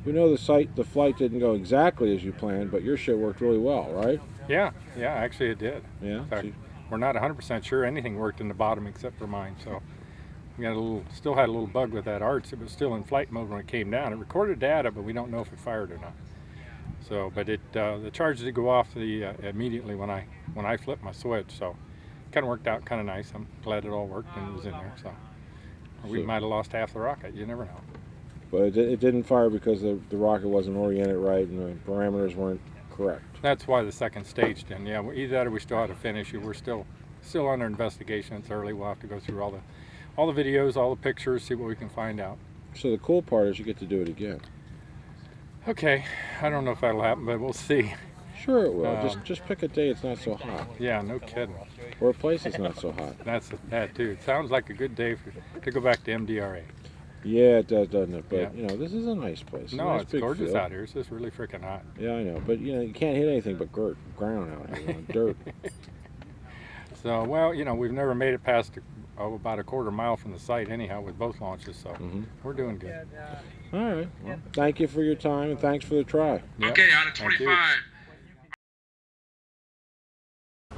You know the flight didn't go exactly as you planned, but your shit worked really well, right? Yeah, actually it did. Yeah. In fact, we're not 100% sure anything worked in the bottom except for mine. So we got still had a little bug with that arch. It was still in flight mode when it came down. It recorded data, but we don't know if it fired or not. So, but the charge did go off immediately when I flipped my switch. So it kind of worked out kind of nice. I'm glad it all worked and it was in there. So we might have lost half the rocket. You never know. But it didn't fire because the rocket wasn't oriented right and the parameters weren't correct. That's why the second stage didn't. Yeah, either that or we still had a fin issue. We're still under investigation. It's early. We'll have to go through all the videos, all the pictures, see what we can find out. So the cool part is you get to do it again. Okay, I don't know if that'll happen, but we'll see. Sure it will. Just pick a day it's not so hot. Yeah, no kidding. Or a place that's not so hot. That's that too. It sounds like a good day to go back to MDRA. Yeah, it does, doesn't it? But yeah. you know, this is a nice place. No, nice it's gorgeous field out here. It's just really freaking hot. Yeah, I know. But you know, you can't hit anything but ground out here, dirt. So, well, you know, we've never made it past about a quarter mile from the site anyhow with both launches, so we're doing good. All right. Well, thank you for your time and thanks for the try. Yep. Okay, out of 25.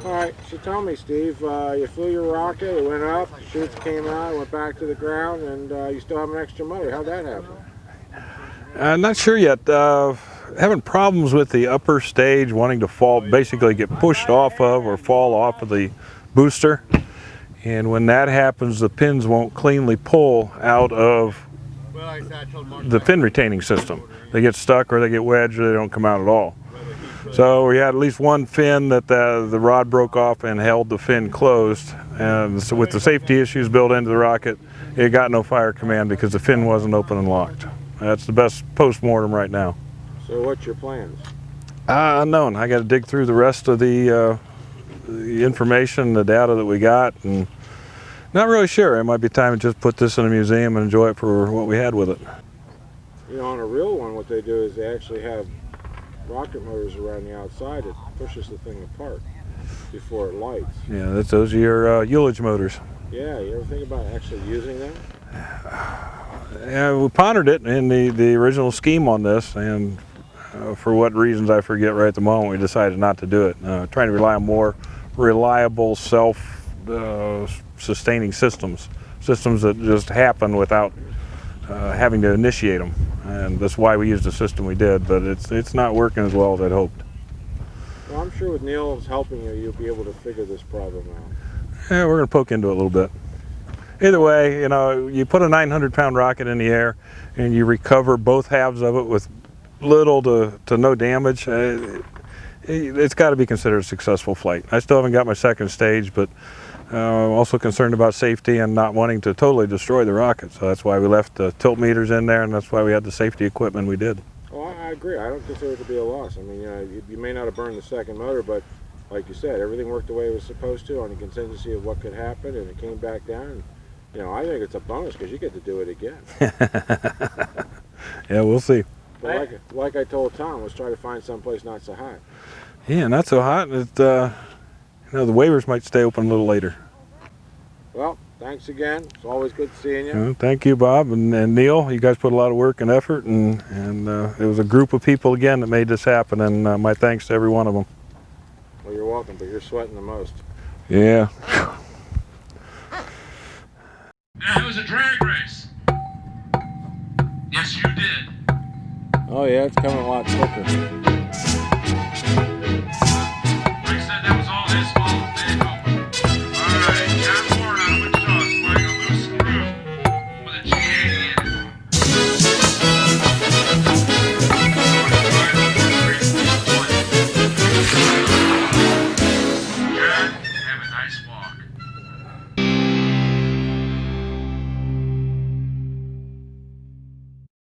All right, so tell me, Steve, you flew your rocket, it went up, the chutes came out, went back to the ground, and you still have an extra motor. How'd that happen? I'm not sure yet. Having problems with the upper stage, wanting to fall, basically get pushed off of or fall off of the booster. And when that happens, the pins won't cleanly pull out of the fin retaining system. They get stuck or they get wedged or they don't come out at all. So we had at least one fin that the rod broke off and held the fin closed. And so with the safety issues built into the rocket, it got no fire command because the fin wasn't open and locked. That's the best post-mortem right now. So what's your plans? Unknown. I got to dig through the rest of the information, the data that we got, and not really sure. It might be time to just put this in a museum and enjoy it for what we had with it. You know, on a real one, what they do is they actually have rocket motors around the outside that pushes the thing apart before it lights. Yeah, those are your ullage motors. Yeah, you ever think about actually using them? Yeah, we pondered it in the original scheme on this, and for what reasons I forget right at the moment, we decided not to do it. Trying to rely on more reliable self-sustaining systems that just happen without having to initiate them. And that's why we used the system we did, but it's not working as well as I'd hoped. Well, I'm sure with Neil's helping you, you'll be able to figure this problem out. Yeah, we're going to poke into it a little bit. Either way, you know, you put a 900-pound rocket in the air and you recover both halves of it with little to no damage, it's got to be considered a successful flight. I still haven't got my second stage, but I'm also concerned about safety and not wanting to totally destroy the rocket. So that's why we left the tilt meters in there, and that's why we had the safety equipment we did. Well, I agree. I don't consider it to be a loss. I mean, you know, you may not have burned the second motor, but like you said, everything worked the way it was supposed to on the contingency of what could happen, and it came back down. And, you know, I think it's a bonus because you get to do it again. Yeah, we'll see. But like I told Tom, let's try to find someplace not so hot. Yeah, not so hot. You know, the waivers might stay open a little later. Well, thanks again. It's always good seeing you. Thank you, Bob and Neil. You guys put a lot of work and effort, and it was a group of people again that made this happen, and my thanks to every one of them. Well, you're welcome, but you're sweating the most. Yeah. Yeah, it was a drag race. Yes, you did. Oh yeah, it's coming a lot quicker.